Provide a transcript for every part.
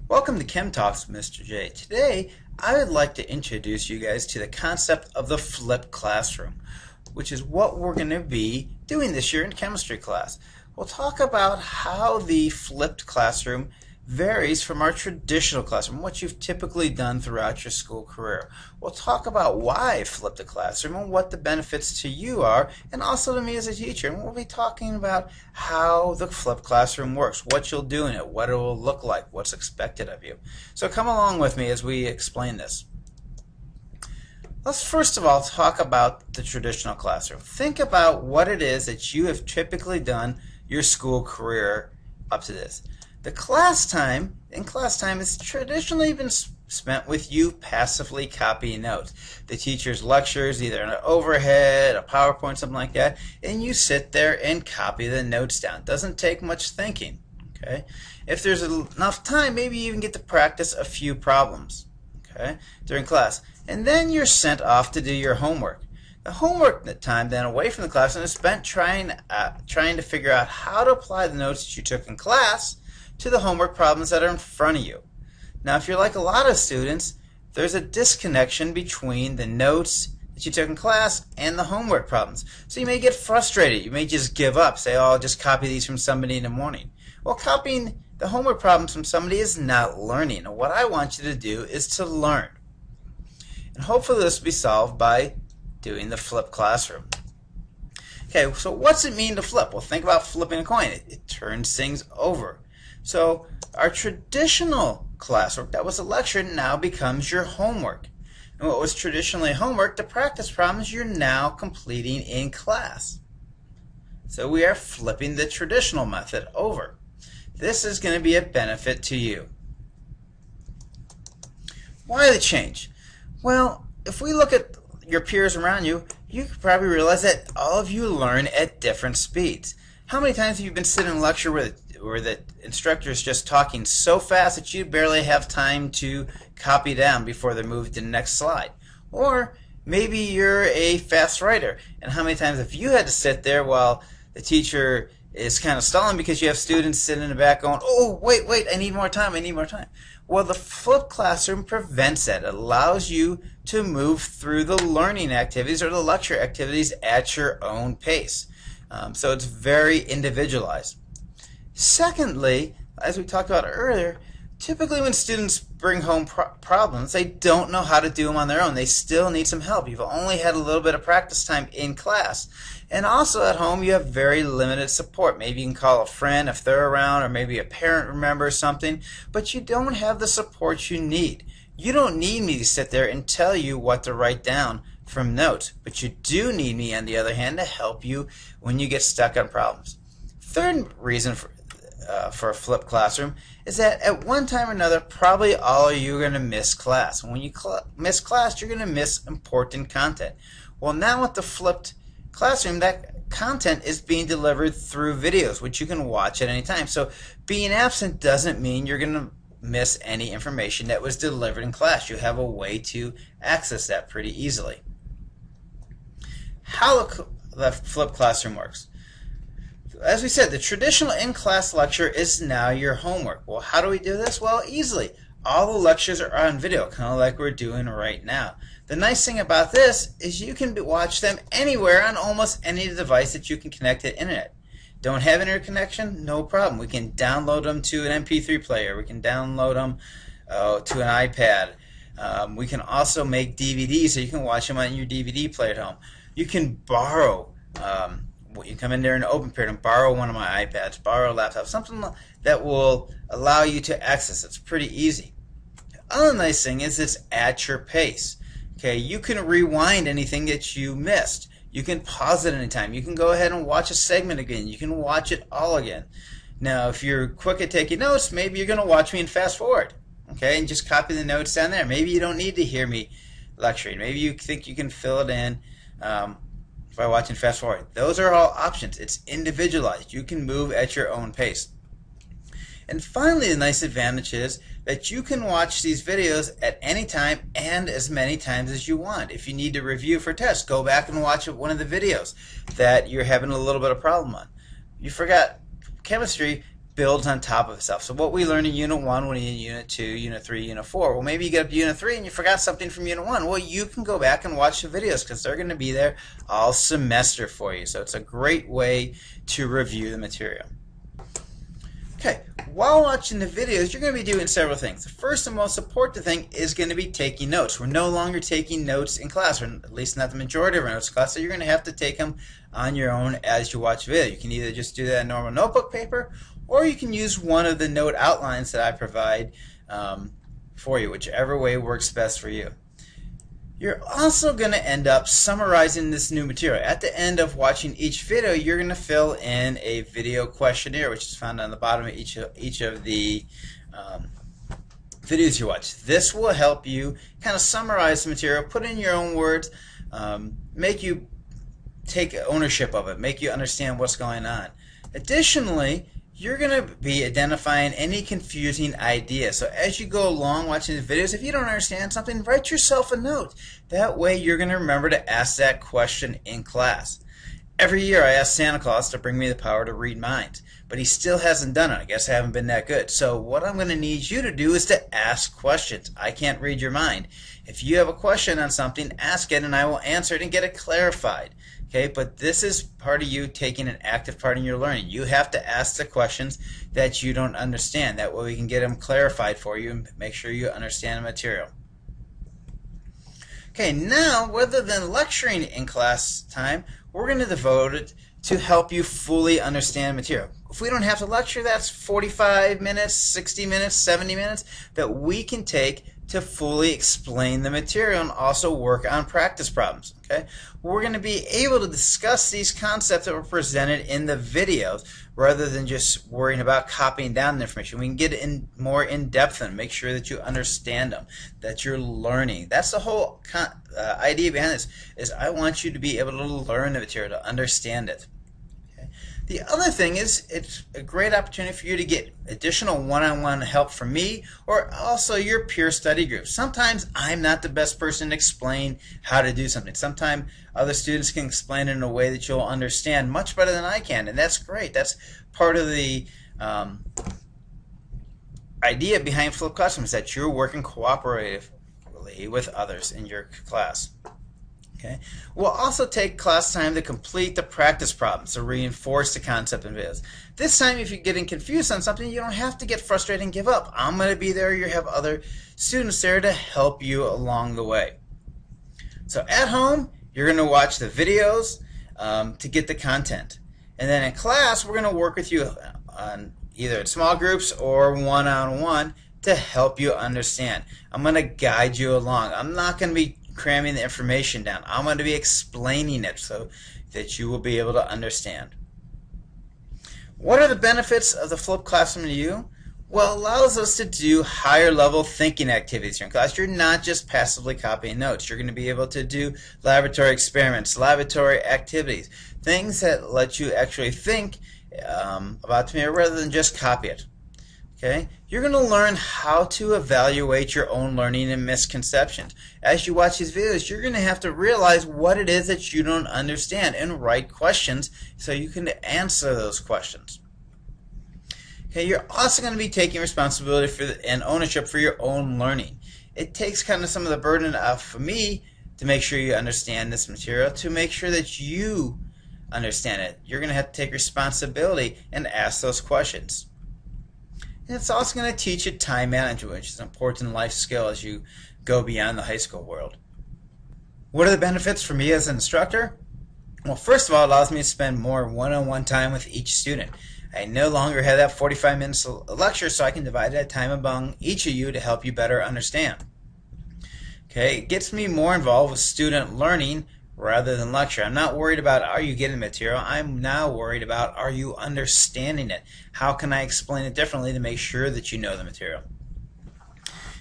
Welcome to Chem Talks with Mr. J. Today, I would like to introduce you guys to the concept of the flipped classroom, which is what we're going to be doing this year in chemistry class. We'll talk about how the flipped classroom varies from our traditional classroom, what you've typically done throughout your school career. We'll talk about why flip the classroom and what the benefits to you are, and also to me as a teacher. And we'll be talking about how the flipped classroom works, what you'll do in it, what it will look like, what's expected of you. So come along with me as we explain this. Let's first of all talk about the traditional classroom. Think about what it is that you have typically done your school career up to this. The class time is traditionally been spent with you passively copying notes. The teacher's lectures, either an overhead, a PowerPoint, something like that, and you sit there and copy the notes down. It doesn't take much thinking. Okay? If there's enough time, maybe you even get to practice a few problems, okay, during class. And then you're sent off to do your homework. The homework time then away from the classroom is spent trying to figure out how to apply the notes that you took in class to the homework problems that are in front of you. Now, if you're like a lot of students, there's a disconnection between the notes that you took in class and the homework problems. So you may get frustrated. You may just give up, say, oh, I'll just copy these from somebody in the morning. Well, copying the homework problems from somebody is not learning. And what I want you to do is to learn. And hopefully this will be solved by doing the flipped classroom. Okay, so what's it mean to flip? Well, think about flipping a coin. It turns things over. So our traditional classwork that was a lecture now becomes your homework. And what was traditionally homework, the practice problems, you're now completing in class. So we are flipping the traditional method over. This is going to be a benefit to you. Why the change? Well, if we look at your peers around you, you could probably realize that all of you learn at different speeds. How many times have you been sitting in a lecture where the instructor is just talking so fast that you barely have time to copy down before they move to the next slide? Or maybe you're a fast writer, and how many times have you had to sit there while the teacher is kind of stalling because you have students sitting in the back going, oh, wait, I need more time, I need more time. Well, the flipped classroom prevents that. It allows you to move through the learning activities or the lecture activities at your own pace. So it's very individualized. Secondly, as we talked about earlier, typically when students bring home problems, they don't know how to do them on their own. They still need some help. You've only had a little bit of practice time in class. And also at home, you have very limited support. Maybe you can call a friend if they're around, or maybe a parent remembers something, but you don't have the support you need. You don't need me to sit there and tell you what to write down from notes, but you do need me, on the other hand, to help you when you get stuck on problems. Third reason for a flipped classroom is that at one time or another, probably all of you are going to miss class. When you miss class, you're going to miss important content. Well, now with the flipped classroom, that content is being delivered through videos, which you can watch at any time. So being absent doesn't mean you're going to miss any information that was delivered in class. You have a way to access that pretty easily. How the flipped classroom works. As we said, the traditional in-class lecture is now your homework. Well, how do we do this? Well, easily. All the lectures are on video, kind of like we're doing right now. The nice thing about this is you can watch them anywhere on almost any device that you can connect to the internet. Don't have internet connection? No problem. We can download them to an MP3 player. We can download them to an iPad. We can also make DVDs so you can watch them on your DVD player at home. You can borrow. You come in there in an open period and borrow one of my iPads, borrow a laptop, something that will allow you to access it. It's pretty easy. The other nice thing is it's at your pace. Okay, you can rewind anything that you missed. You can pause it anytime. You can go ahead and watch a segment again. You can watch it all again. Now, if you're quick at taking notes, maybe you're going to watch me and fast forward. Okay, and just copy the notes down there. Maybe you don't need to hear me lecturing. Maybe you think you can fill it in by watching fast forward. Those are all options. It's individualized. You can move at your own pace. And finally, the nice advantage is that you can watch these videos at any time and as many times as you want. If you need to review for tests, go back and watch one of the videos that you're having a little bit of problem on. You forgot chemistry, builds on top of itself. So what we learned in Unit 1, we need in Unit 2, Unit 3, Unit 4. Well, maybe you get up to Unit 3 and you forgot something from Unit 1. Well, you can go back and watch the videos because they're going to be there all semester for you. So it's a great way to review the material. Okay, while watching the videos, you're going to be doing several things. The first and most important thing is going to be taking notes. We're no longer taking notes in class, or at least not the majority of our notes in class, so you're going to have to take them on your own as you watch the video. You can either just do that in normal notebook paper, or you can use one of the note outlines that I provide for you, whichever way works best for you. You're also going to end up summarizing this new material. At the end of watching each video, you're going to fill in a video questionnaire, which is found on the bottom of each of the videos you watch. This will help you kind of summarize the material, put in your own words, make you take ownership of it, make you understand what's going on. Additionally, you're going to be identifying any confusing ideas. So as you go along watching the videos, if you don't understand something, write yourself a note. That way you're going to remember to ask that question in class. Every year I ask Santa Claus to bring me the power to read minds, but he still hasn't done it. I guess I haven't been that good. So what I'm going to need you to do is to ask questions. I can't read your mind. If you have a question on something, ask it and I will answer it and get it clarified. Okay, but this is part of you taking an active part in your learning. You have to ask the questions that you don't understand. That way we can get them clarified for you and make sure you understand the material. Okay, now rather than lecturing in class time, we're going to devote it to help you fully understand material. If we don't have to lecture, that's 45 minutes, 60 minutes, 70 minutes that we can take to fully explain the material and also work on practice problems. Okay, we're going to be able to discuss these concepts that were presented in the videos rather than just worrying about copying down the information. We can get in more in depth and make sure that you understand them, that you're learning. That's the whole idea behind this. Is I want you to be able to learn the material, to understand it. The other thing is it's a great opportunity for you to get additional one-on-one help from me or also your peer study group. Sometimes I'm not the best person to explain how to do something. Sometimes other students can explain it in a way that you'll understand much better than I can, and that's great. That's part of the idea behind Flip Classroom, is that you're working cooperatively with others in your class. Okay. We'll also take class time to complete the practice problems to reinforce the concept in videos. This time, if you're getting confused on something, you don't have to get frustrated and give up. I'm going to be there. You have other students there to help you along the way. So at home, you're going to watch the videos to get the content. And then in class, we're going to work with you on either in small groups or one-on-one to help you understand. I'm going to guide you along. I'm not going to be cramming the information down. I'm going to be explaining it so that you will be able to understand. What are the benefits of the Flipped Classroom to you? Well, it allows us to do higher level thinking activities here in class. You're not just passively copying notes. You're going to be able to do laboratory experiments, laboratory activities, things that let you actually think about the material rather than just copy it. Okay? You're going to learn how to evaluate your own learning and misconceptions. As you watch these videos, you're going to have to realize what it is that you don't understand and write questions so you can answer those questions. Okay, you're also going to be taking responsibility for and ownership for your own learning. It takes kind of some of the burden off me to make sure you understand this material, to make sure that you understand it. You're going to have to take responsibility and ask those questions. And it's also going to teach you time management, which is an important life skill as you go beyond the high school world. What are the benefits for me as an instructor? Well, first of all, it allows me to spend more one-on-one time with each student. I no longer have that 45 minutes of lecture, so I can divide that time among each of you to help you better understand. Okay, it gets me more involved with student learning rather than lecture. I'm not worried about are you getting material. I'm now worried about are you understanding it. How can I explain it differently to make sure that you know the material.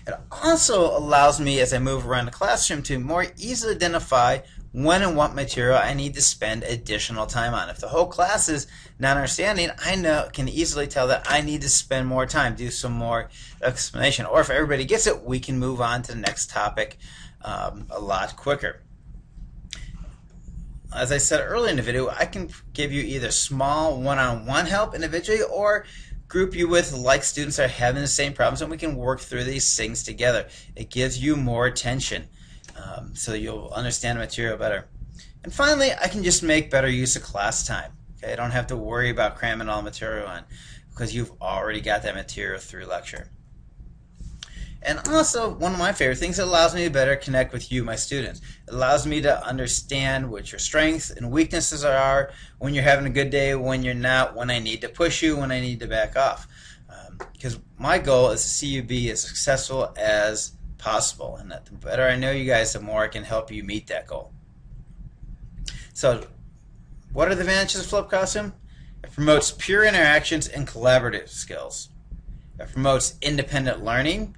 It also allows me as I move around the classroom to more easily identify when and what material I need to spend additional time on. If the whole class is not understanding, I can easily tell that I need to spend more time, do some more explanation. Or if everybody gets it, we can move on to the next topic a lot quicker. As I said earlier in the video, I can give you either small one-on-one help individually or group you with like students that are having the same problems, and we can work through these things together. It gives you more attention, so you'll understand the material better. And finally, I can just make better use of class time. Okay, I don't have to worry about cramming all the material in because you've already got that material through lecture. And also, one of my favorite things, it allows me to better connect with you, my students. It allows me to understand what your strengths and weaknesses are, when you're having a good day, when you're not, when I need to push you, when I need to back off. Because my goal is to see you be as successful as possible. And the better I know you guys, the more I can help you meet that goal. So, what are the advantages of Flipped Classroom? It promotes peer interactions and collaborative skills. It promotes independent learning.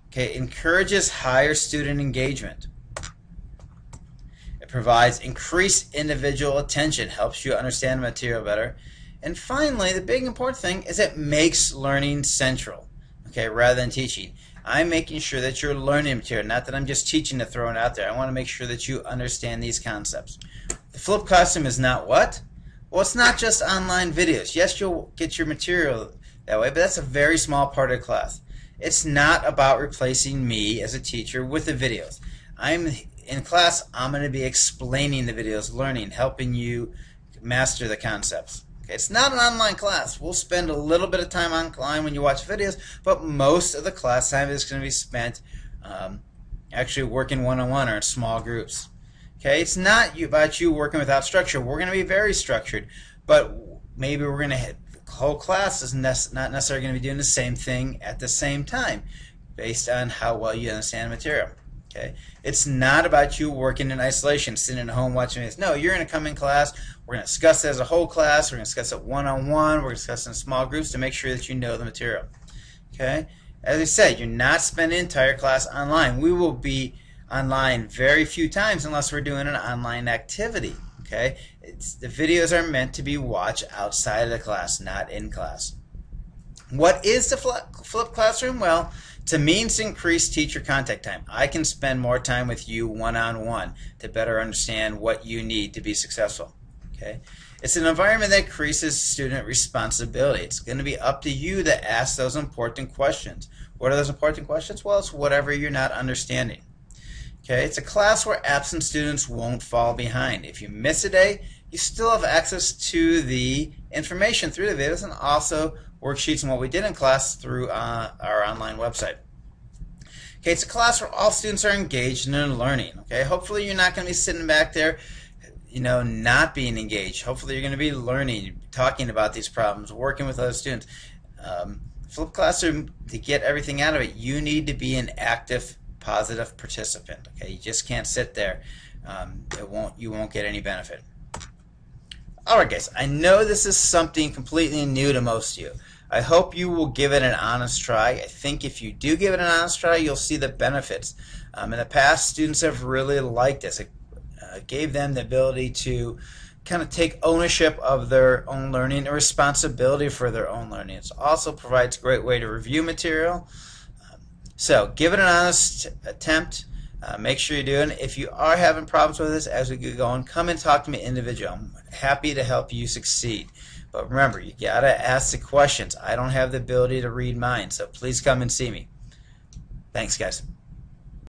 Okay, encourages higher student engagement. It provides increased individual attention, helps you understand the material better. And finally, the big important thing is it makes learning central, okay, rather than teaching. I'm making sure that you're learning material, not that I'm just teaching to throw it out there. I want to make sure that you understand these concepts. The Flipped Classroom is not what? Well, it's not just online videos. Yes, you'll get your material that way, but that's a very small part of the class. It's not about replacing me as a teacher with the videos. In class, I'm going to be explaining the videos, learning, helping you master the concepts. Okay, it's not an online class. We'll spend a little bit of time online when you watch videos, but most of the class time is going to be spent actually working one-on-one or in small groups. Okay, it's not about you working without structure. We're going to be very structured, but maybe we're going to the whole class is not necessarily going to be doing the same thing at the same time based on how well you understand the material. Okay, it's not about you working in isolation, sitting at home watching this. No, you're going to come in class. We're going to discuss it as a whole class. We're going to discuss it one-on-one. We're going to discuss it in small groups to make sure that you know the material. Okay, as I said, you're not spending the entire class online. We will be online very few times unless we're doing an online activity. Okay, the videos are meant to be watched outside of the class, not in class. What is the Flipped Classroom? Well, to means increased teacher contact time. I can spend more time with you one-on-one to better understand what you need to be successful. Okay, it's an environment that increases student responsibility. It's going to be up to you to ask those important questions. What are those important questions? Well, it's whatever you're not understanding. Okay, it's a class where absent students won't fall behind. If you miss a day, you still have access to the information through the videos and also worksheets and what we did in class through our online website. Okay, it's a class where all students are engaged in learning. Okay, hopefully you're not going to be sitting back there, not being engaged. Hopefully you're going to be learning, talking about these problems, working with other students. Flipped Classroom, to get everything out of it, you need to be an active, positive participant. Okay, you just can't sit there. You won't get any benefit. Alright guys, I know this is something completely new to most of you. I hope you will give it an honest try. I think if you do give it an honest try, you'll see the benefits. In the past, students have really liked this. It gave them the ability to kind of take ownership of their own learning and responsibility for their own learning. It also provides a great way to review material. So give it an honest attempt. Make sure you're doing it. If you are having problems with this as we get going, come and talk to me individually. I'm happy to help you succeed. But remember, you got to ask the questions. I don't have the ability to read minds, so please come and see me. Thanks, guys.